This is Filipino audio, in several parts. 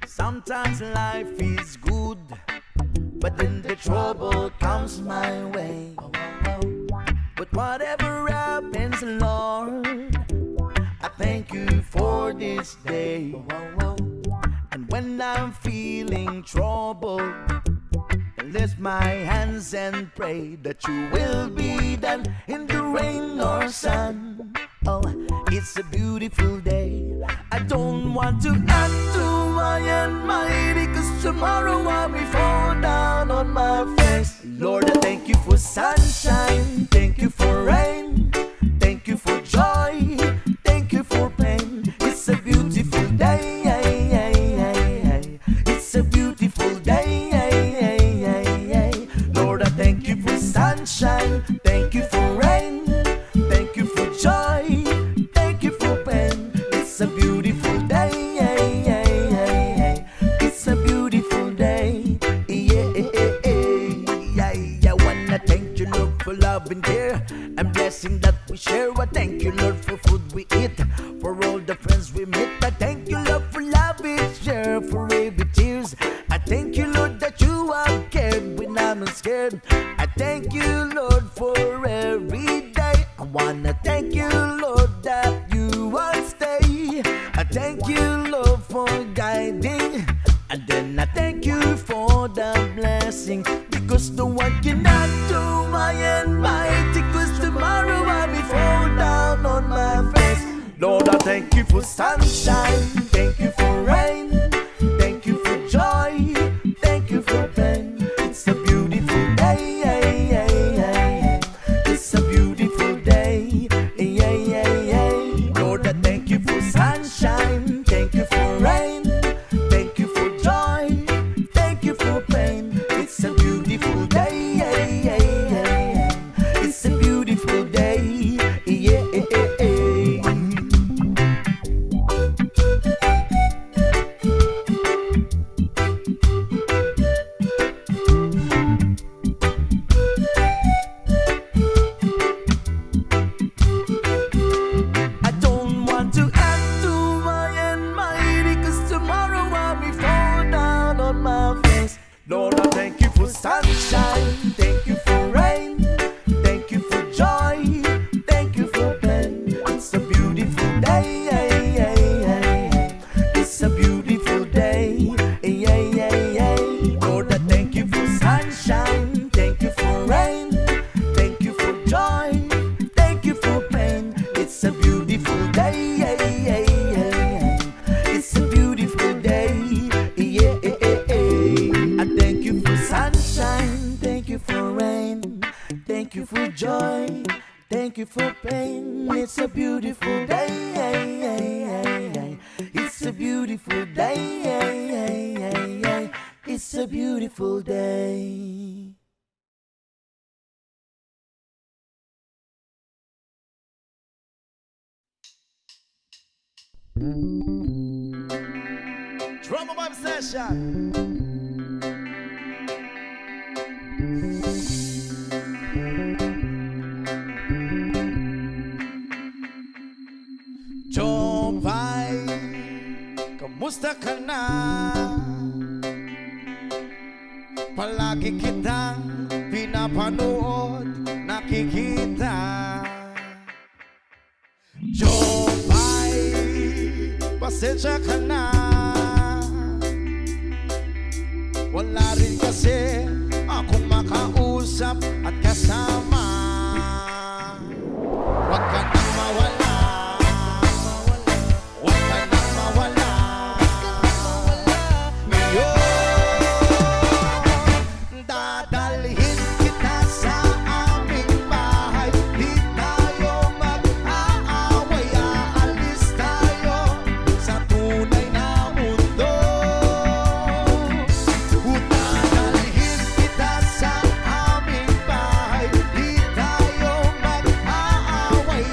Sometimes life is good, but then the trouble comes my way. But whatever happens, Lord, I thank you for this day. And when I'm feeling troubled, I lift my hands and pray that you will be done in the rain or sun. Oh, it's a beautiful day. I don't want to add to my almighty, 'cause tomorrow I'll be fall down on my face. Lord, I thank you for sunshine, thank you for rain, thank you for joy, thank you for pain. It's a beautiful day, it's a beautiful day. Lord, I thank you for sunshine, thank you for rain, thank you for joy, thank you for pain. It's a beautiful day, it's a beautiful day. I wanna thank you, Lord, for love and care and blessing that we share. I thank you, Lord, for food we eat, for all the friends we meet. I thank you, Lord, for love we share, for every tears. I thank you, Lord, that you are cared when I'm scared. I thank you, Lord, for every day. I wanna thank you, Lord, that you will stay. I thank you, Lord, for guiding, and then I thank you for the blessing, because no one cannot do my almighty, 'cause tomorrow I'll be fall down on my face. Lord, I thank you for sunshine, thank you for rain, thank you for joy, thank you for pain. It's a beautiful day, it's a beautiful day. Lord, I thank you for sunshine, thank you for rain, thank you for joy, thank you for pain. It's a beautiful day, it's a beautiful day. I don't want to add to my almighty, 'cause tomorrow I'll be fall down on my face. Lord, I thank you for sunshine, thank you for rain, thank you for joy, thank you for pain. It's a beautiful day, it's a beautiful day. Lord, I thank you for sunshine, thank you for rain, thank you for joy, thank you for pain. It's a beautiful day, it's a beautiful day. I thank you for sunshine, thank you for rain, thank you for joy, thank you for pain. It's a beautiful day, it's a beautiful day, it's a beautiful day. Drum of obsession. Jopay, kamusta ka na? Palagi kitang pinapanood, nakikita. Jopay, pasensya ka na. Wala rin kasi akong makausap at kasama. Huwag ka nang mawala, huwag ka nang mawala. Ngayon, dadalhin kita sa aming bahay. Di tayo mag-aaway, aalis tayo sa tunay na mundo. Dadalhin kita sa aming bahay. Di tayo mag-aaway,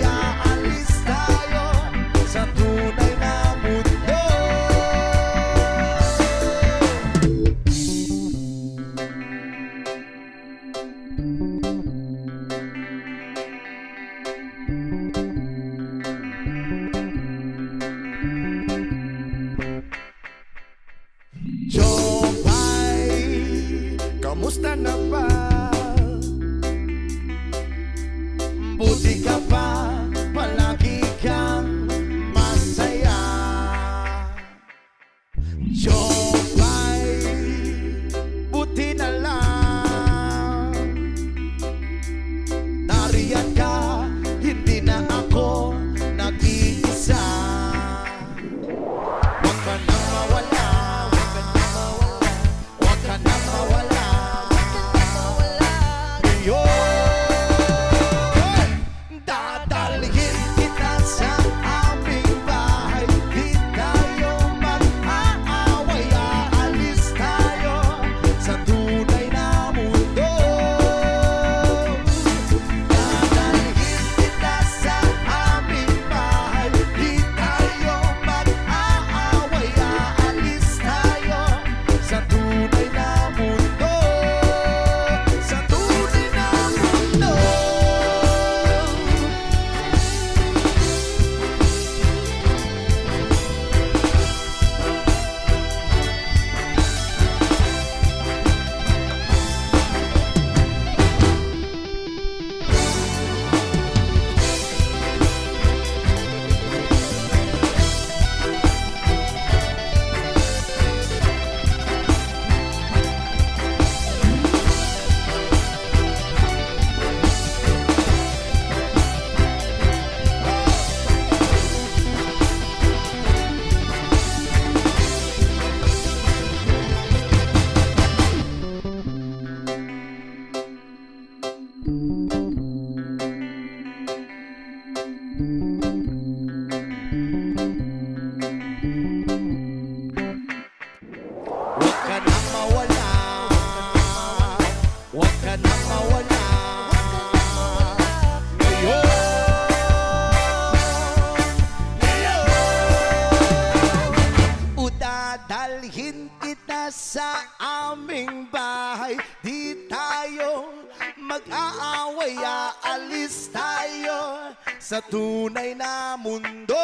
sa aming bahay. Di tayo mag-aaway, aalis tayo sa tunay na mundo.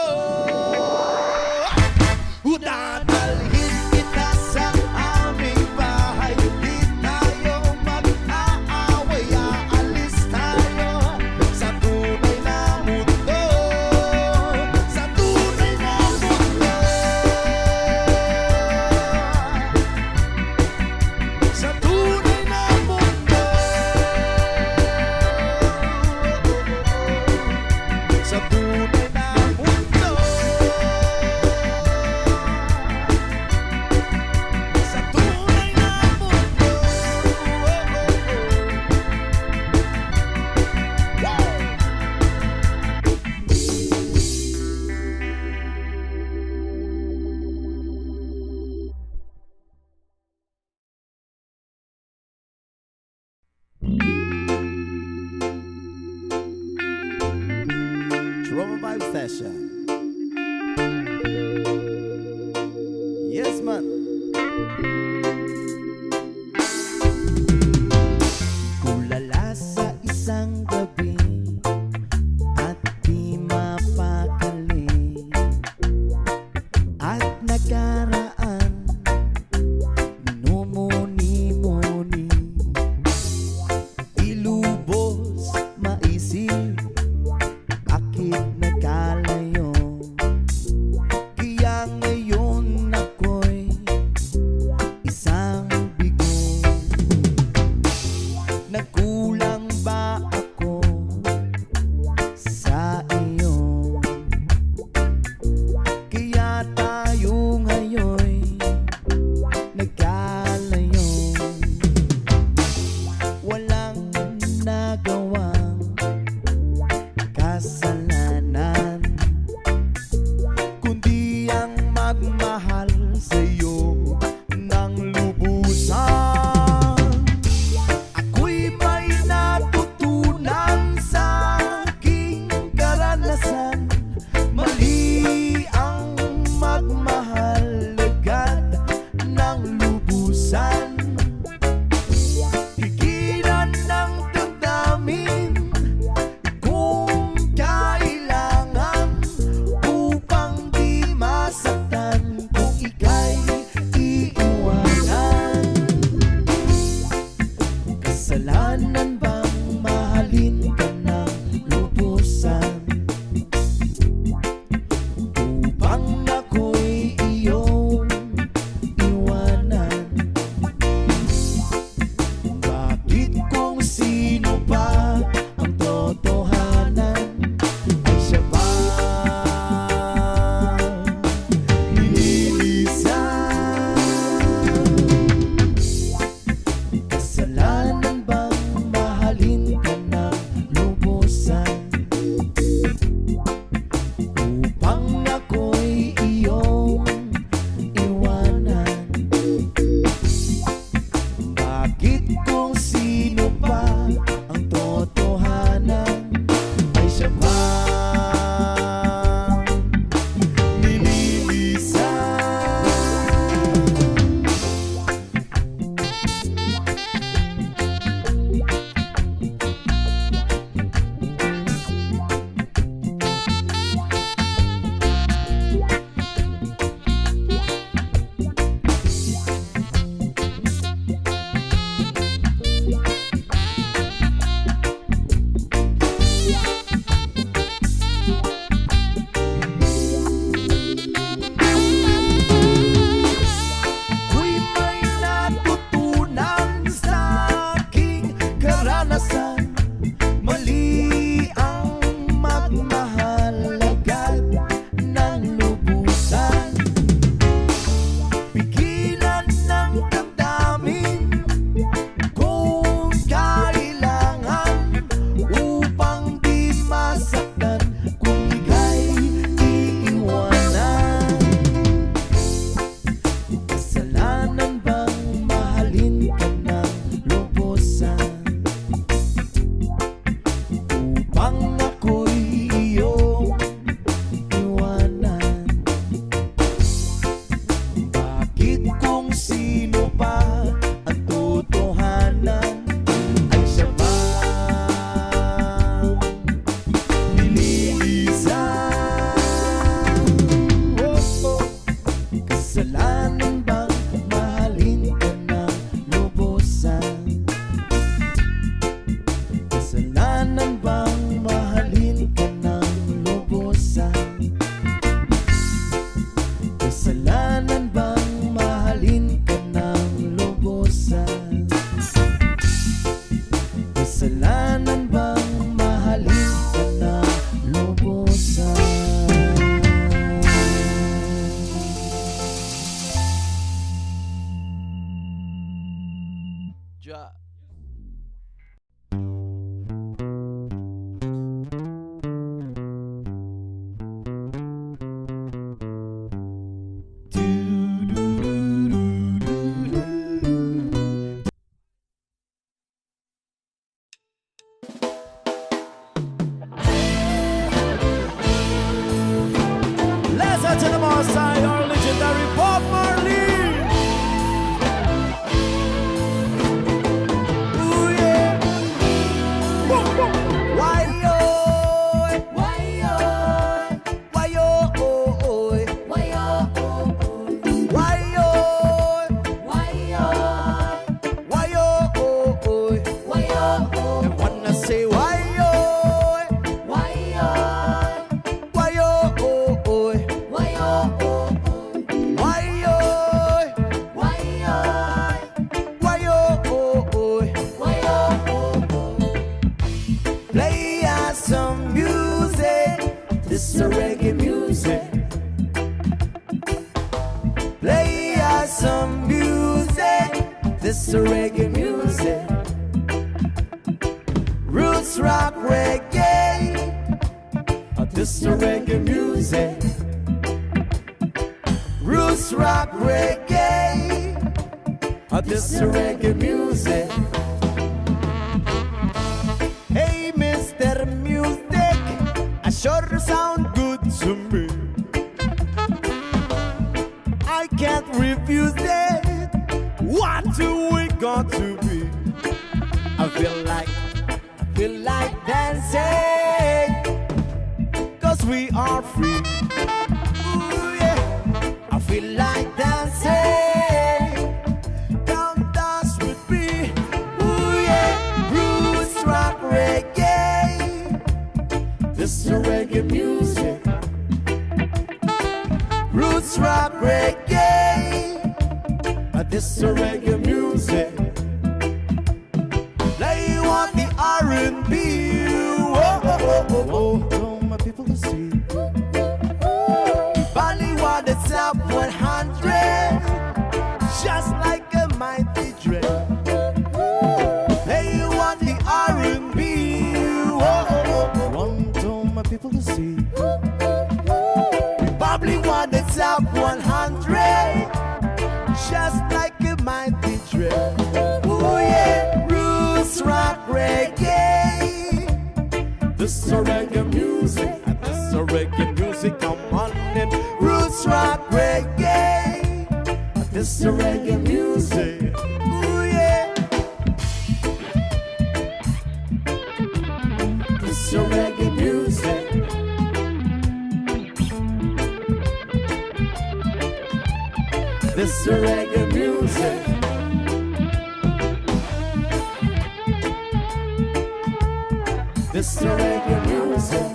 Dadalhin kita sa aming bahay. Di tayo mag-aaway, aalis tayo sa tunay na mundo. Sa tunay na mundo. Sa tunay na mundo. Sa tunay na mundo. Sa tunay na mundo. Trauma Vibe Session. Yes, man. Kulala sa isang gabi at di mapakali, at nakaraan minumuni-muni, ilubos maisip bakit nagkalayo. Kaya ngayon ako'y isang bigo. Nagkulang ba ako sa iyo? Kaya tayo ngayon'y nagkalayo. Walang nagawang kasalanan, kundi ang magmahal sa'yo ng lubusan. Ako'y may natutunan sa aking karanasan. Mali ang magmahal agad ng lubusan. Pigilan ng damdamin kung kailangan, upang di masaktan kung ika'y iiwanan. Kasalanan bang mahalin ka ng lubusan, upang ako'y iyong iwanan? Bakit kung sino pa ang totohanan, ay siya ba nililisan? Kasalanan bang mahalin ka ng lubusan, upang ako'y iyong iwanan? Bakit kung sino pa ang totohanan, ay siya ba nililisan? Ako'y may natutunan sa aking karanasan. Mali ang magmahal agad ng lubusan. Pigilan ng damdamin kung kailangan, upang di masaktan kung ika'y iiwanan. Kasalanan bang mahalin ka ng lubusan, upang ako'y iyong iwanan? Bakit kung sino Kasalanan bang mahalin ka ng lubusan? Kasalanan bang mahalin ka ng lubusan? Kasalanan bang mahalin ka ng lubusan? Kasalanan bang mahalin ka ng lubusan? Ja. Listen to the most high, our legendary Bob Marley. Ooh yeah. Boom, boom. Why yo? Why yo? Why yo? Why yo? Why yo? Why yo? Why yo? Why yo? I wanna say why yo? Why yo? Why yo? Why yo? Why yo? Why yo? Why yo? Why yo? Play us some music. This is reggae music. Play us some music. This is reggae music. Roots rock reggae. This is reggae music. Roots rock reggae. This is reggae music. Hey, Mr. Music, I sure sound good to me. I can't refuse it. What do we got to be? I feel like dancing, 'cause we are free. Ooh, yeah. I feel like dancing. Come dance with me. Ooh, yeah. Roots rock reggae. This is reggae music. Roots rock reggae. This is reggae music. Play what the R&B. Whoa, whoa, whoa, whoa, whoa. All my people to see. Bollywood, the top 100. Just like a mighty dread. Play what the R&B. Whoa, whoa, whoa, whoa. Want all my people to see. Bollywood, the top 100. Just like a mighty dread. Ooh yeah, roots rock reggae. This is reggae music. This is reggae music. Come on in. Roots rock reggae. This is reggae music. Ooh yeah. This is reggae music. This is reggae music. This is reggae music.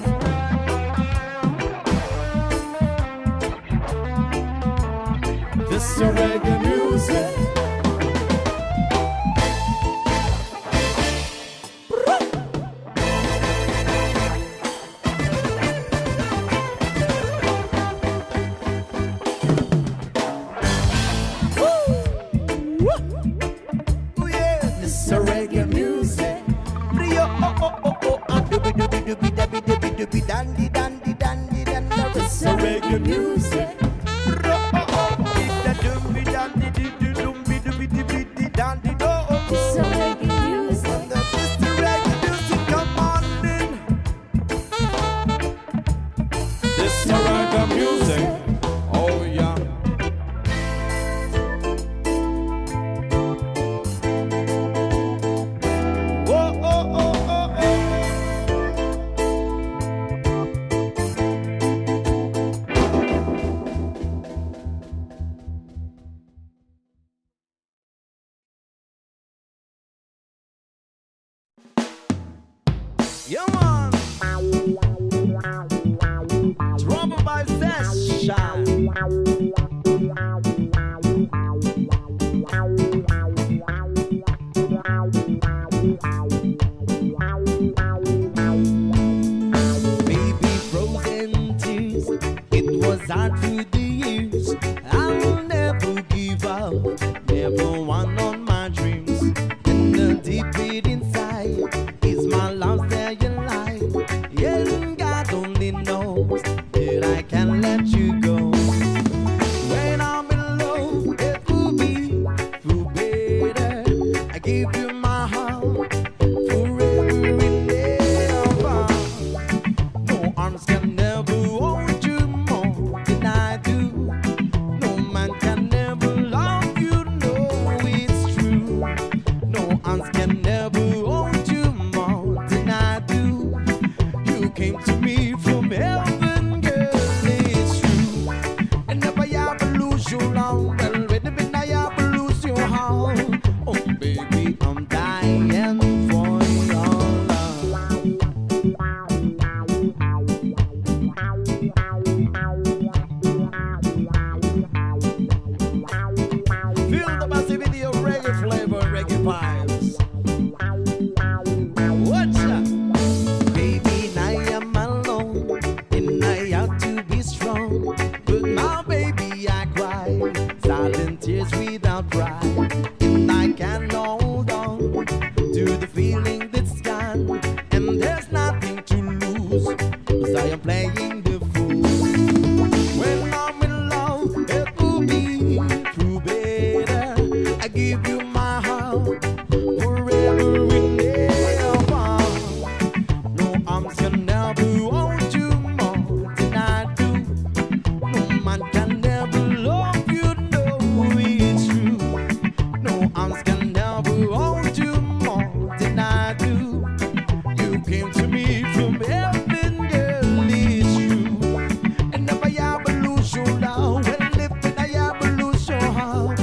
This is reggae music. Ooh, yeah. This is reggae music. Rio, oh, oh, oh, oh, ah, dooby, dooby, dooby, dabby, dooby, dooby, dandy, dandy, dandy, dandy. This is reggae music. Ro, oh, oh, dee, da, dooby, dandy, dee, doo, dooby, Yeah, man. Trouble by session. Baby frozen tears, it was hard through the years. I'll never give up, never one on my dreams. And the deep beat inside is my love that you like. Yeah, God only knows that I can't let you go. When I'm in love, it will be through better. I give you my heart forever and ever. No arms can never hold you more than I do. No man can never love you, no, it's true. No arms can never hold you more than I do. You came to me from heaven, girl, it's true. And never ever lose your love. Well, when I ever lose your heart, oh baby, I'm dying for your love. Feel the massivity of reggae flavor, reggae vibes. What's up? Baby, I am alone, and I have to be strong. But now, baby, I cry, silent tears without pride. And I can hold on to the feeling that's gone. And there's nothing to lose, 'cause I am playing the fool. When I'm in love, it will be through better. I give you my heart forever and ever. No arms can never hold you more than I do. No man can never love you, no, it's true. No arms can never hold you more than I do. You came to me from heaven, girl, it's true. And never ever lose your love. Well, if I ever lose your heart,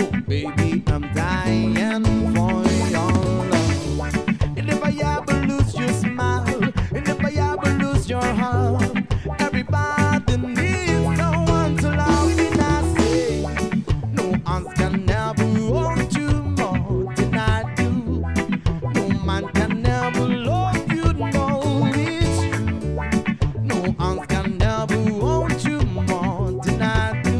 oh baby, I'm dying for your love. And if I ever lose your smile, and if I ever lose your heart, everybody needs someone to love. And I say, no arms can never hold you more than I do. No man can never love you, no, it's true. No arms can never hold you more than I do.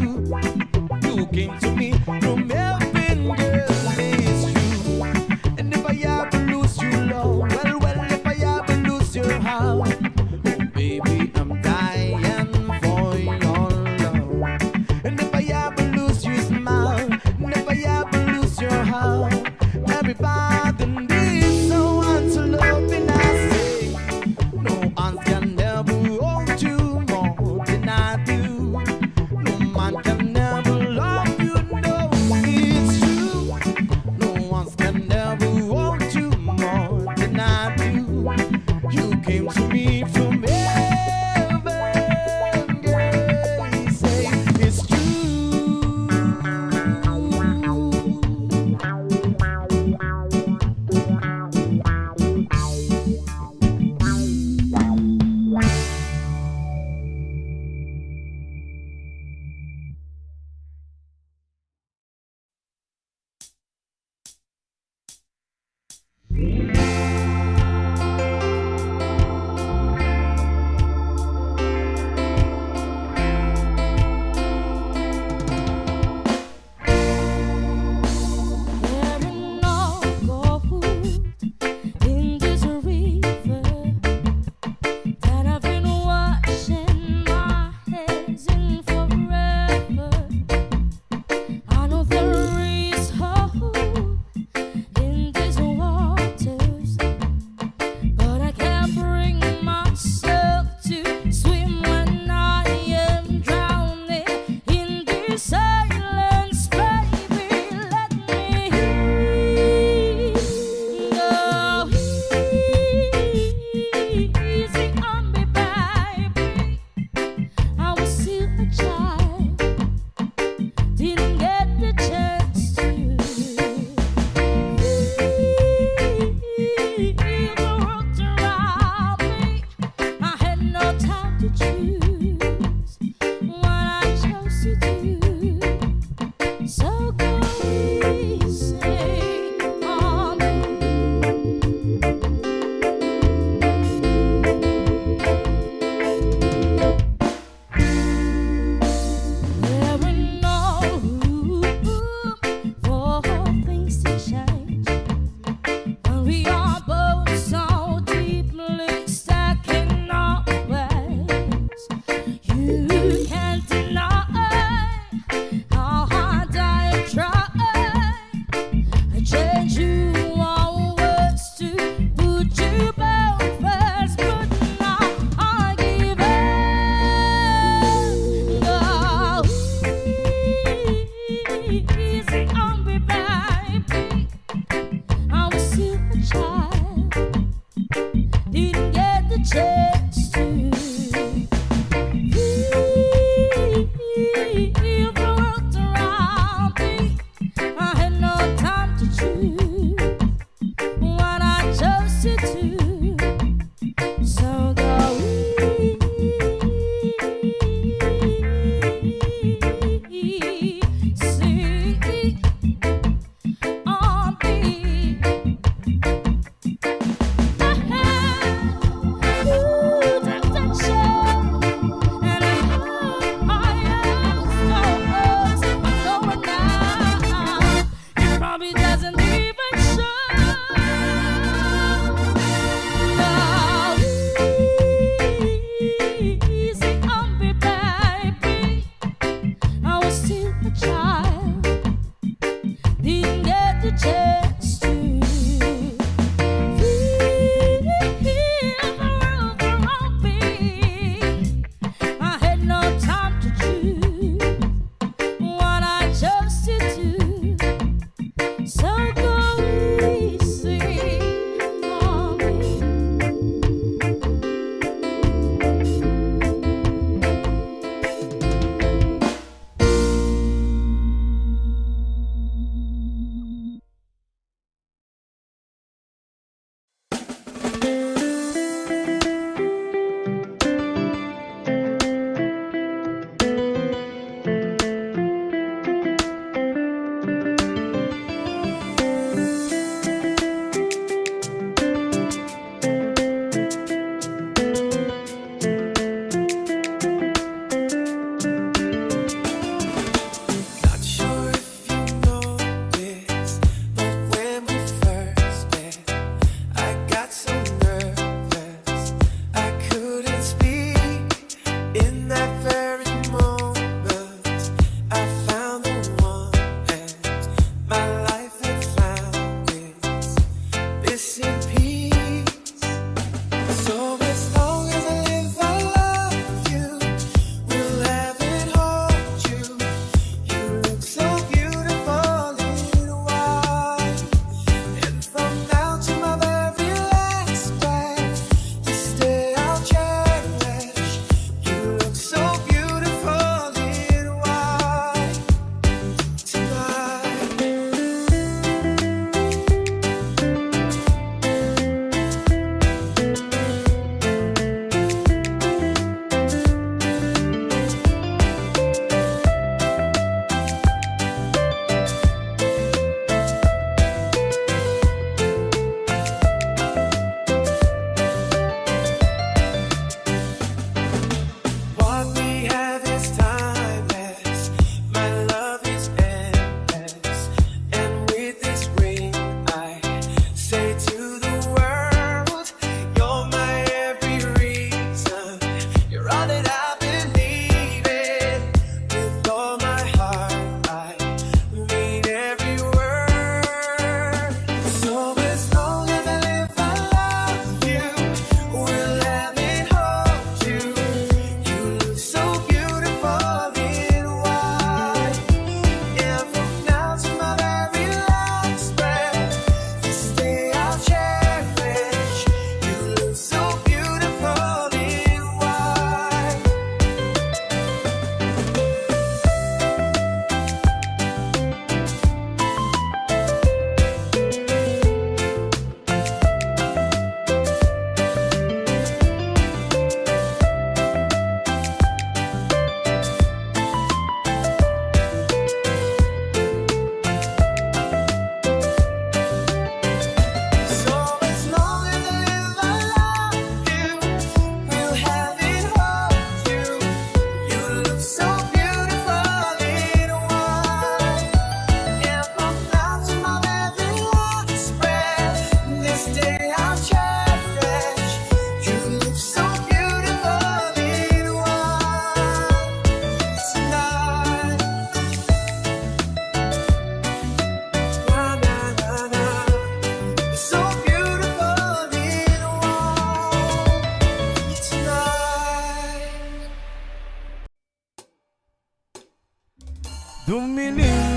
You came to me from heaven, girl, it's true. And if I ever lose your love, well, if I ever lose your heart, oh baby, I'm dying for your love. And if I ever lose your smile, and if I ever lose your heart, everybody needs someone to love. And I say, no arms can never hold you more than I do. No man can never love you, no, it's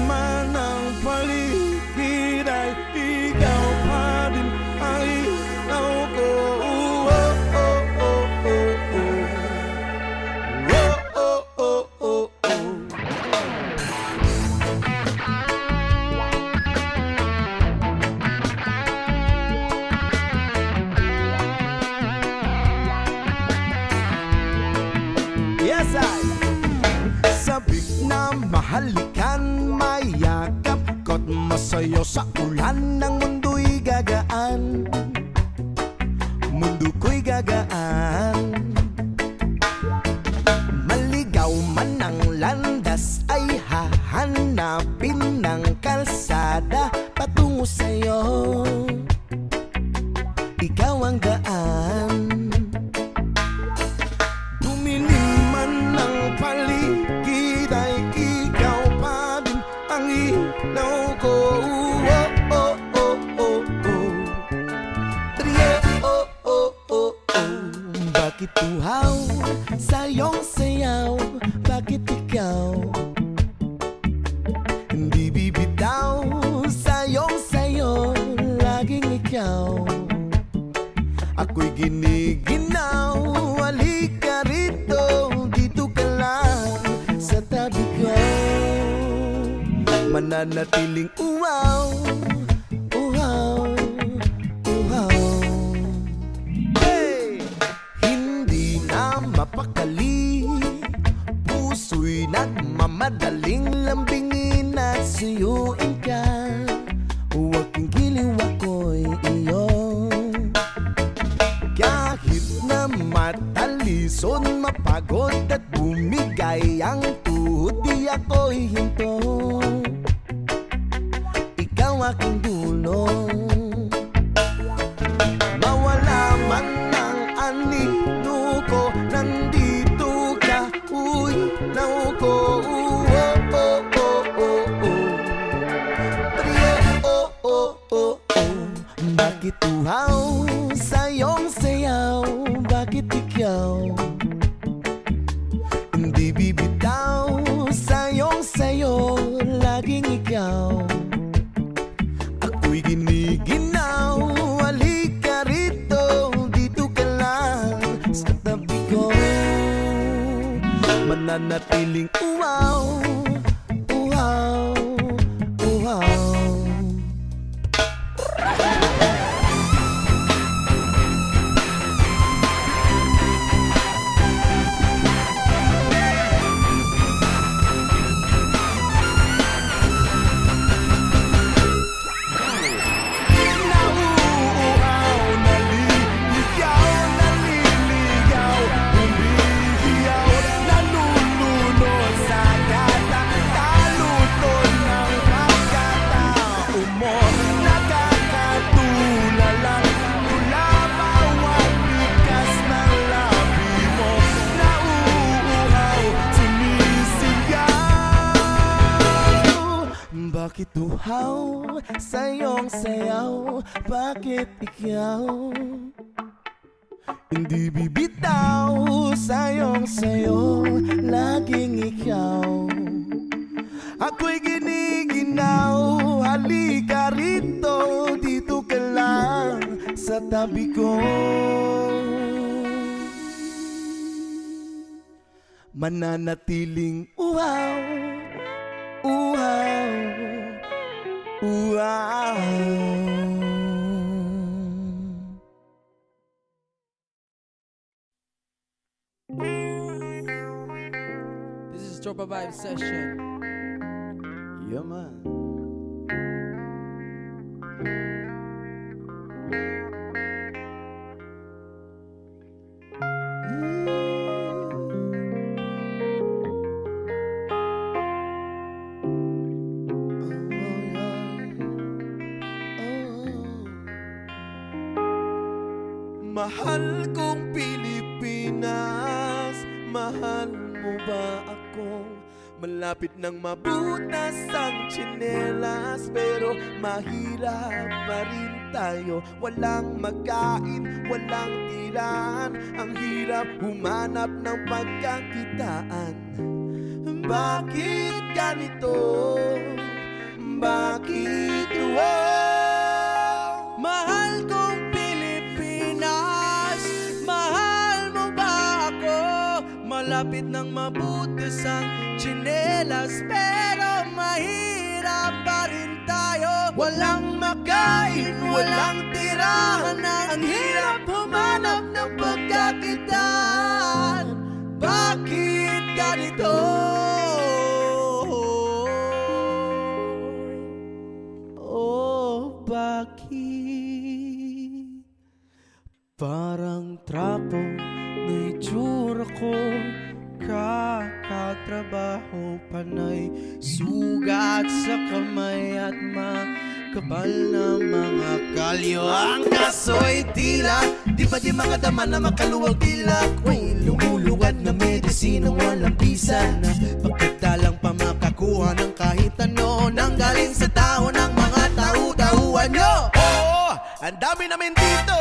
man ang paligid ay ikaw pa din ang ilaw ko. Oh, oh, oh, oh, oh. Oh, oh, oh, oh, oh. Yes, sabik na mahalikan, mayakap ko't masayo sa ulan ng mundo'y gagaan. Mundo ko'y gagaan. Maligaw man ang landas ay hahanapin ng kalsada patungo sa'yo. Ikaw ang daan. Dumilim man ng paligid ay ikaw pa din ang ilaw ko. Oh, oh, oh, oh, oh. Trio, oh, oh, oh, oh. Bakit uhaw sa iyong sayaw? Bakit ikaw hindi bibitaw sa iyong sayo? Laging ikaw ako'y giniginaw. Halika rito, dito ka lang sa tabi ko. Mananatiling uhaw, uhaw, uhaw. Hey! Hindi na mapakali, puso'y nagmamadaling lambingin at suyuin ka. Huwag kang giliw, ako'y iyo. Kahit na matalison, mapagod at bumigay ang tuhod, di ako'y hinto. Ikaw aking dulong. Mawala man ang anino ko, nandito ka, uy, naw ko. Oh, oh, oh, oh, oh. Trio, oh, oh, oh, oh. Bakit uhaw sa iyong sayaw? Bakit ikaw hindi bibitaw sa iyong sayo? Laging ikaw ako'y giniginaw. Halika rito, dito ka lang sa tabi ko. Mananatiling uhaw, uhaw, uhaw. Bakit uhaw sa iyong sayaw? Bakit ikaw hindi bibitaw sa iyong sayo? Laging ikaw ako'y giniginaw. Halika rito, dito ka lang sa tabi ko. Mananatiling uhaw, uhaw, uhaw. This is Tropa Vibe Session. Yeah, man. Mahal kong Pilipinas, mahal mo ba ako? Malapit nang mabutas ang tsinelas, pero mahirap pa rin tayo. Walang magkain, walang tirahan, ang hirap humanap ng pagkakitaan. Bakit ganito? Bakit Mahal kong Pilipinas, mahal mo ba ako? Malapit nang mabutas ang tsinelas, pero mahirap pa rin tayo. Walang makain, walang tirahan, ang hirap humanap ng pagkakitaan. Bakit ganito? Oh, bakit? Parang trapo na itsura ko, kakatrabaho, panay sugat sa kamay at makapal na mga kalyo. Ang kaso'y tila, di ba di mga dama na makaluwag tila? Ako'y lumuluwad na medisinang walang bisa, na pagkatalang pa makakuha ng kahit ano nang galing sa tao ng mga tao-tauhan nyo. Oo, ang dami namin dito.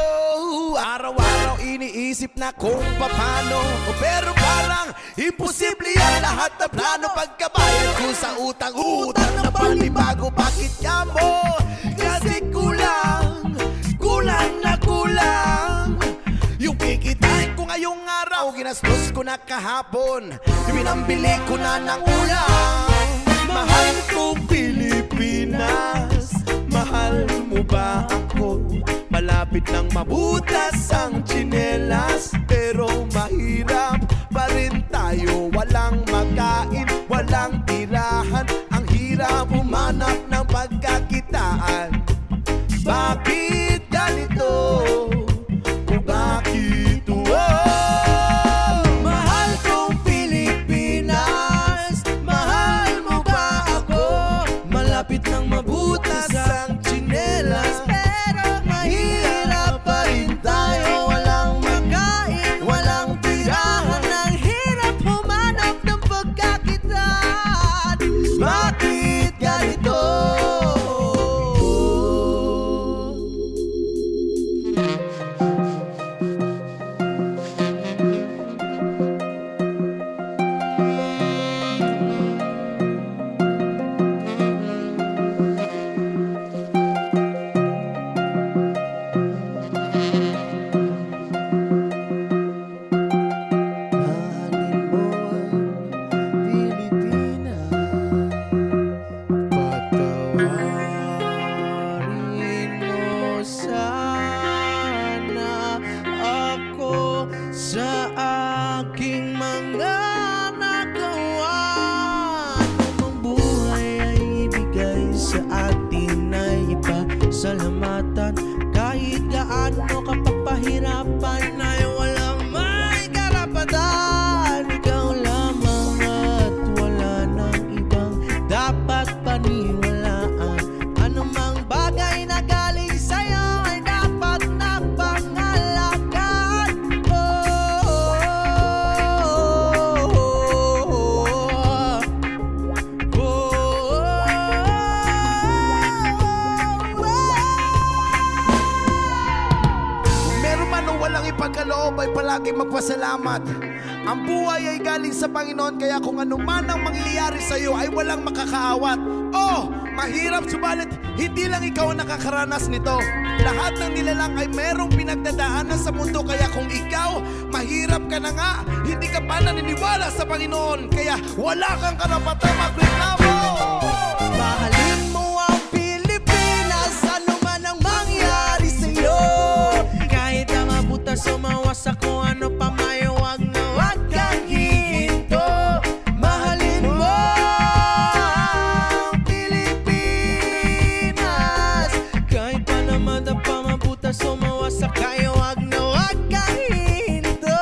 Araw-araw iniisip na kung paano, pero parang imposible ang lahat na plano. Pagkabayad ko sa utang na panibago. Bakit ka mo? Kasi kulang na kulang yung kikitain ko ngayong araw. Ginastos ko na kahapon, pinambili ko na ng ulam. Mahal kong Pilipinas, mahal mo ba ako? Malapit nang mabutas ang tsinelas, pero mahirap pa rin tayo. Walang makain, walang tirahan, ang hirap humanap ng pagkakitaan. Bakit ganito? O bakit Mahal kong Pilipinas, mahal mo ba ako? Malapit nang mabutas ang tsinelas, pero mahirap pa rin tayo. Walang makain, walang tirahan, ang hirap humanap ng pagkakitaan. Bakit ganito? Mahalin mo ang Pilipinas, Patawarin mo sana ako sa aking mga nagawa. Anumang buhay ay ibigay sa atin ay ipasalamatan. Kahit gaano kapapahirapan ay walang may karapatan. Ikaw lamang at wala nang ibang dapat paniwalaan. Anumang bagay na galing sa'yo ay dapat na pangalagaan. kung meron man o walang ipagkaloob ay palagi magpasalamat. Ang buhay ay galing sa Panginoon, kaya kung ano man ang mangyayari sa iyo ay walang makakaawat. Oh, mahirap, subalit hindi lang ikaw ang nakakaranas nito. Lahat ng nilalang ay merong pinagdadaanan sa mundo, kaya kung ikaw mahirap ka na nga, hindi ka pa naniniwala sa Panginoon, kaya wala kang karapatan magreklamo. Mahalin mo ang Pilipinas, ano man ang mangyari sa'yo. Kahit ang abutas umawasak kung ano pa may, huwag na huwag kang hihinto. Mahalin mo ang Pilipinas, kahit pa naman ang pamabutas umawasak kayo, huwag na huwag kang hihinto.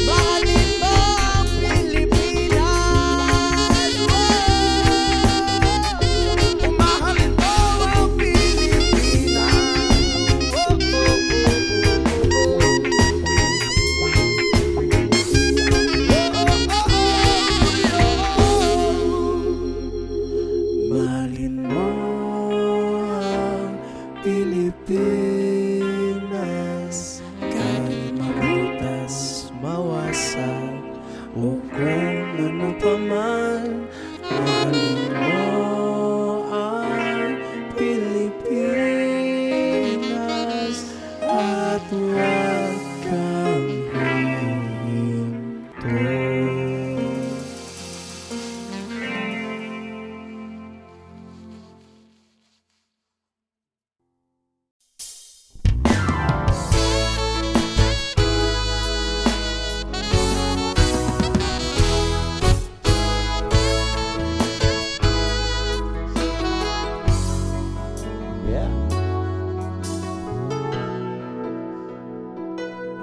Mahalin mo ano pa man, mahalin mo ang Pilipinas at huwag kang hihinto. Yeah.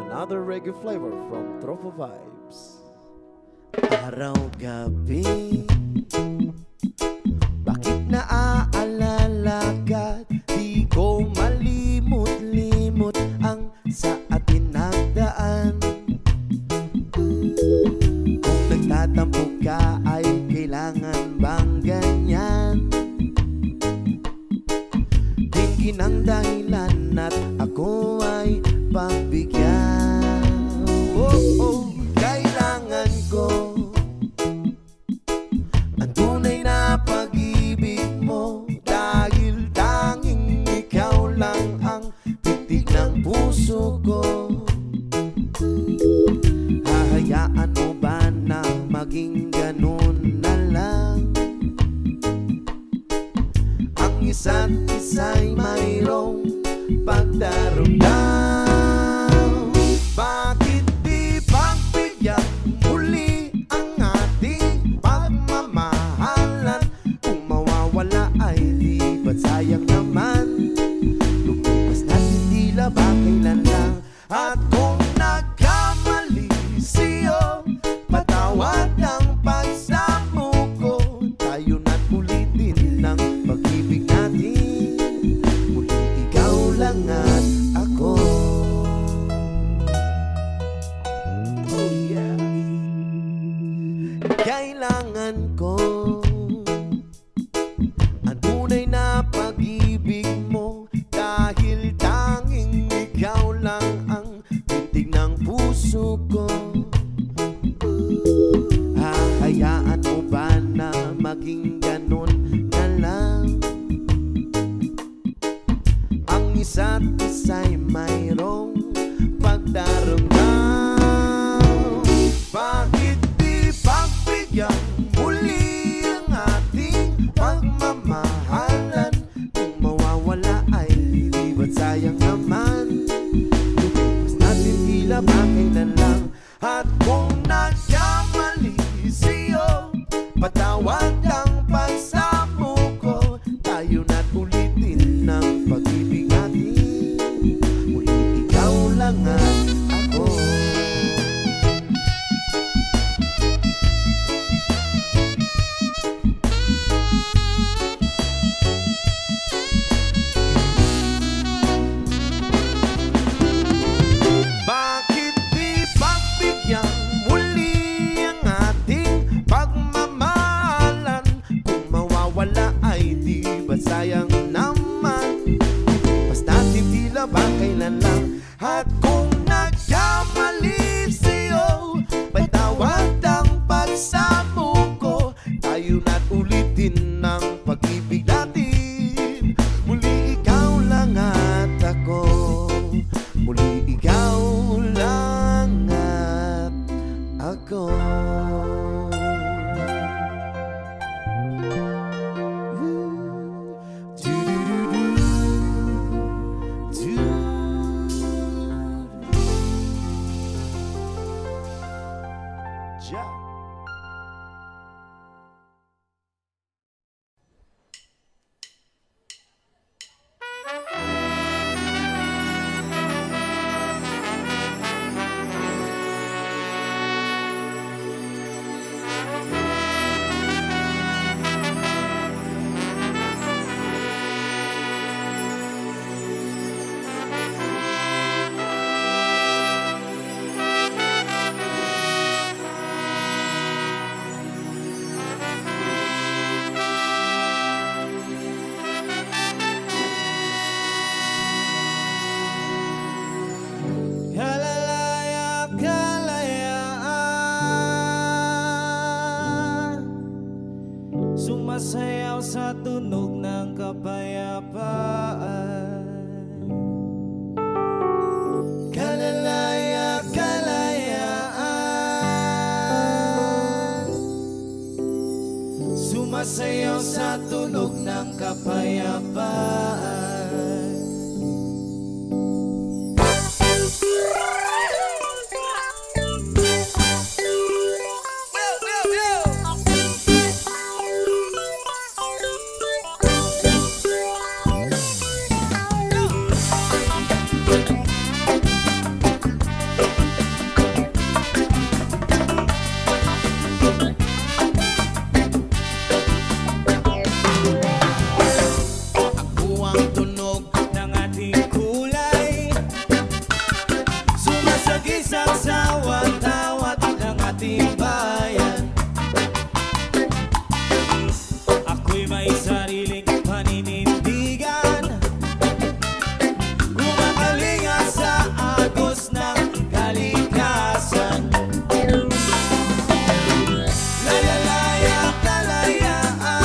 Another reggae flavor from Tropo Vibes. Araw-gabi, bakit naaalala ka? Di ko malimot-limot ang sa atin nagdaan. Kung nagtatampo ka ay kailangan bang ganyan? Tingin ang dahilan at ako ay pagbigyan. Oh, oh, kailangan ko ang tunay na pag-ibig mo, dahil tanging ikaw lang ang titig ng puso ko. Hahayaan mo ba na maging ganun na lang? Ang isa't isa'y mayroong pagdarumdam. Bakit di pagbigyan muli ang ating pagmamahalan? Kung mawawala ay di ba't sayang naman? Lumipas natin tila ba kailan lang? At kung nagkamali siyo, patawad ang pagsamo ko. Tayo na't ulitin ng pag-ibig natin. Muli ikaw lang at ako. Oh yeah. Kailangan ko ang tunay na pag-ibig mo, dahil tanging ikaw lang ang titig ng puso ko. Hahayaan mo ba na maging ganun na lang? Ang isa't isa'y mayroong pagdarumdam. Bakit di pagbigyan muli Sumasayaw sa tunog ng kapayapaan. Kalalaya, kalayaan. Sumasayaw sa tunog ng kapayapaan. Buwang tunog ng ating kulay, sumasagisag sa watawat ng ating bayan. Ako'y may sariling paninindigan, kumakalinga sa agos ng kalikasan. Lalalaya, kalayaan.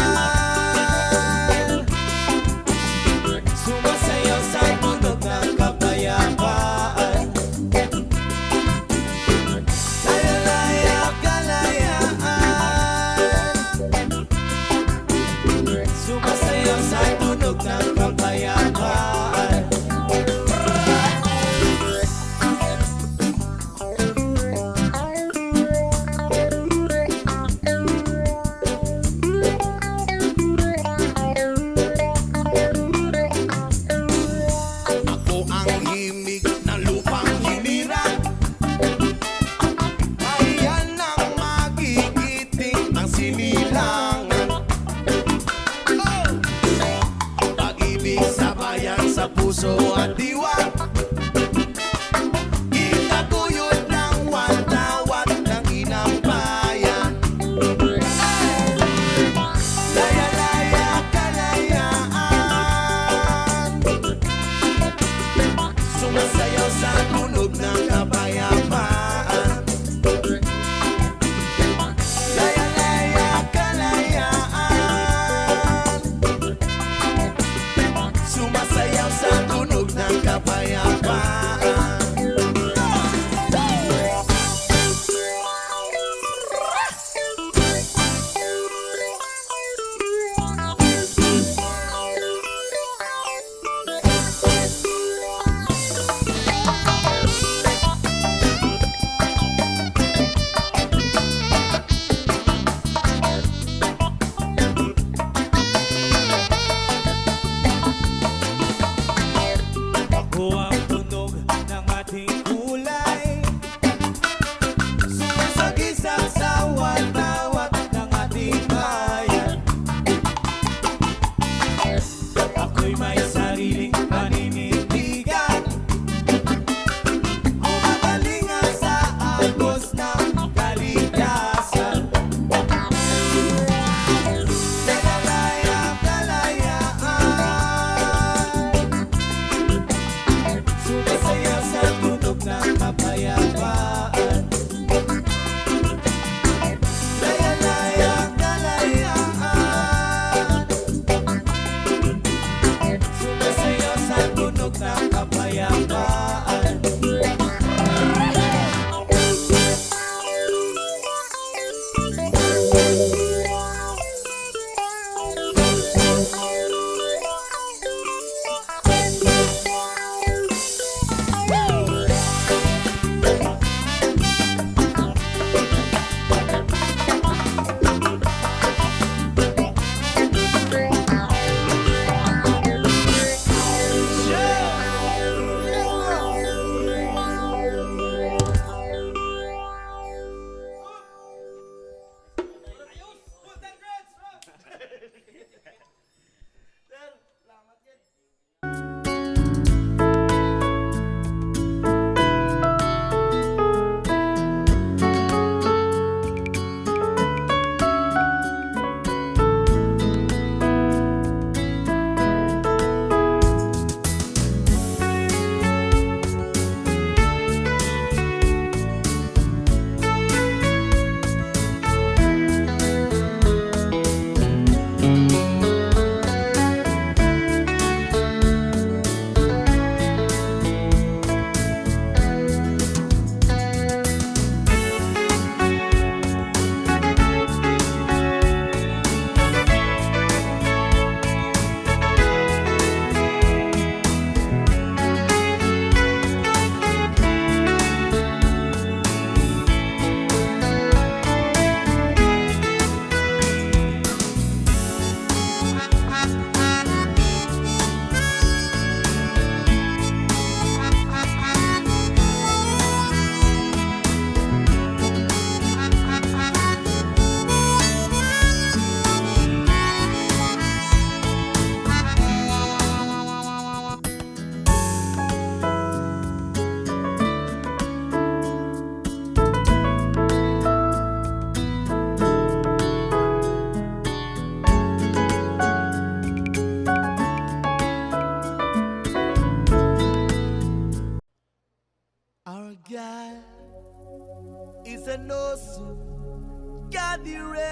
Sumasayaw sa tunog ng kapayapaan. Lalalaya, kalayaan. Sumasayaw sa tunog ng kapayapaan. Ako ang himig ng lupang hiniran, ayan ang magigiting ang sinilangan. Pag-ibig sa bayan, sa puso at diwa, itaguyod ng watawat ng inang bayan. Laya-laya, kalayaan. Sumasayaw sa tunog ng kapayapaan. Laya-laya, kalayaan. Sumasayaw sa tunog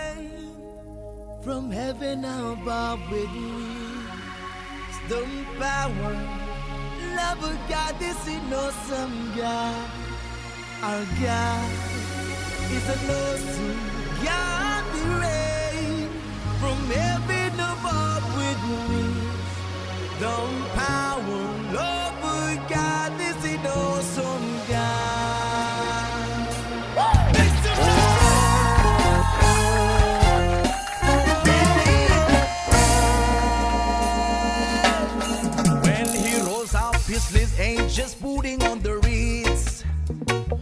rain from heaven above with wisdom, power, love of God, this is awesome God. Our God is an awesome God. The rain from heaven above with wisdom, power, love of God, this is awesome God. When he rolls out his list, angels putting on the reeds.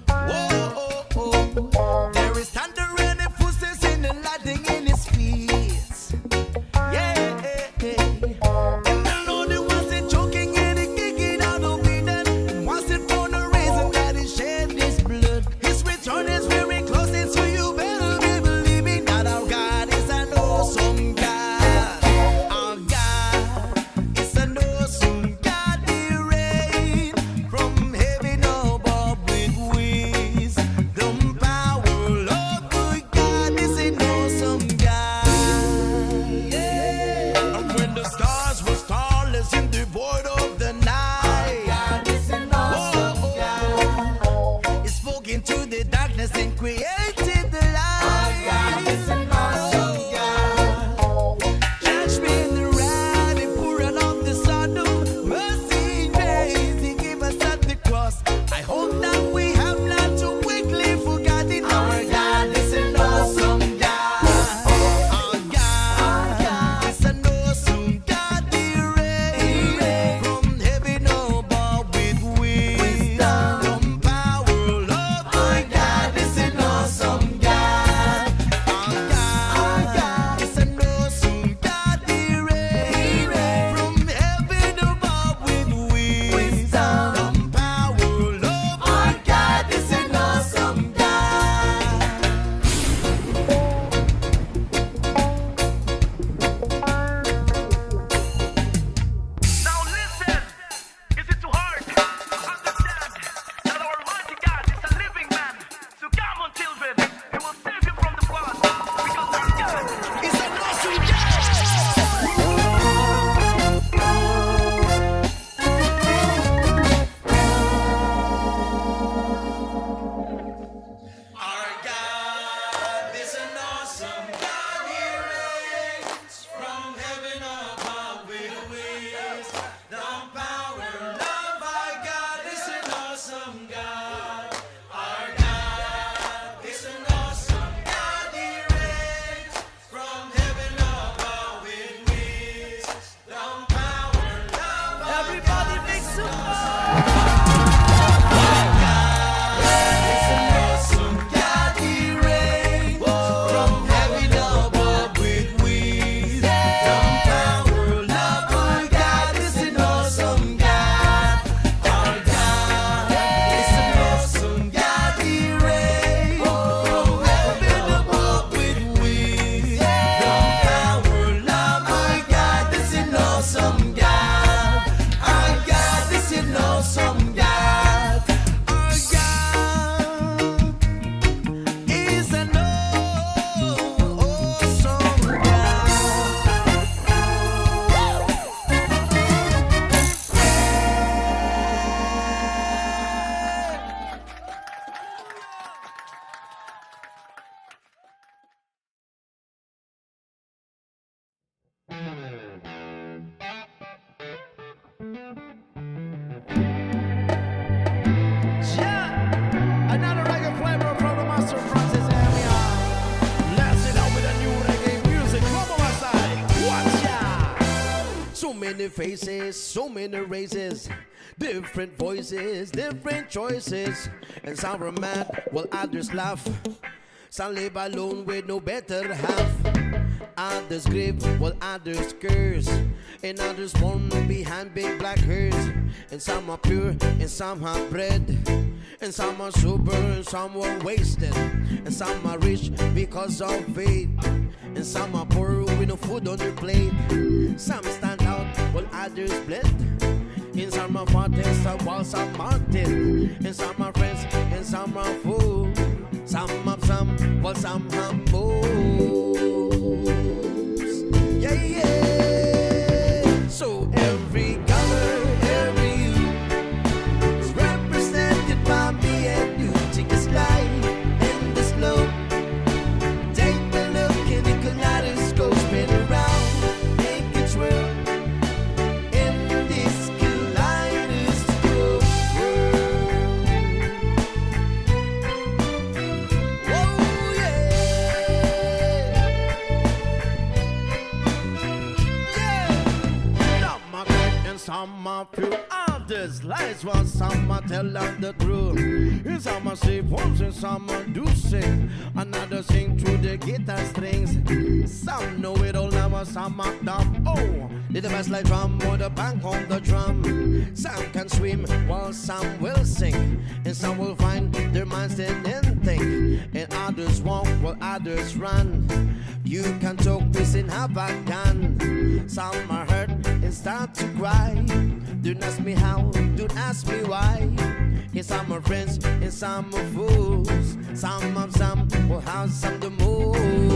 Whoa, oh, oh. There is thunder and a footsteps and the lightning in his feet. Yeah, and the Lord was it choking and he kicking out of it, and was it for the reason that he shed his blood? His return is very close, and so you better be believing that our God is an awesome God. Our God is an awesome God. He reign from heaven above with wisdom, power, love. Good God is an awesome God. And when the stars were starless in the void of the night, God is an awesome God. He spoke into the darkness and created the light. God is an awesome God. Judgment and wrath, He poured out the sun of mercy and grace. He gave us at the cross. I hope that we have not too quickly forgotten our God is an awesome God. Our God is an awesome God. He reigns from heaven above with wisdom, power, love. Our God is an awesome God. Our God is an awesome God. He reigns from heaven above with wisdom, power, love. Our God is an awesome God. Now listen, is it too hard to understand that our mighty God is a living man? So come on, children, He will save you from the flood, because our God is an awesome Our God is an awesome God. He reigns from heaven above with wisdom, power, love. Our God is an awesome God. Our God is an awesome God. He reigns from heaven above with wisdom, power, love. Everybody make some awesome God. He reigns from heaven above with wisdom, power, love. Our God is an awesome God. Our God is an awesome God. He reigns from heaven above with wisdom, power, love. Our God is an awesome God. Our God is an awesome God. Our God is an awesome Yeah, another reggae flavor from the master Francis Amia. Let's it out with a new reggae music from our side. Watch ya! So many faces, so many races, different voices, different choices, and some are mad while others laugh. Some live alone with no better half. Others grieve while others curse, and others mourn behind big black hearse. And some are pure and some have bread, and some are sober and some are wasted, and some are rich because of faith, and some are poor with no food on their plate. Some stand out while others bled, and some are fathers while some martyred, and some are friends and some are fools. Some have some while some have more. a few others lies while some a tell them the truth. And some a say poems and some a do sing. Another sing through the guitar strings. Some know it all now, some are dumb. Oh, the bass like drum or the bang on the drum. Some can swim while some will sing. And some will find their minds in anything. And others walk while others run. You can talk this in have a gun. Some are hurt and start to cry. Don't ask me how, don't ask me why. And some are friends and some are fools. Some will have some to move.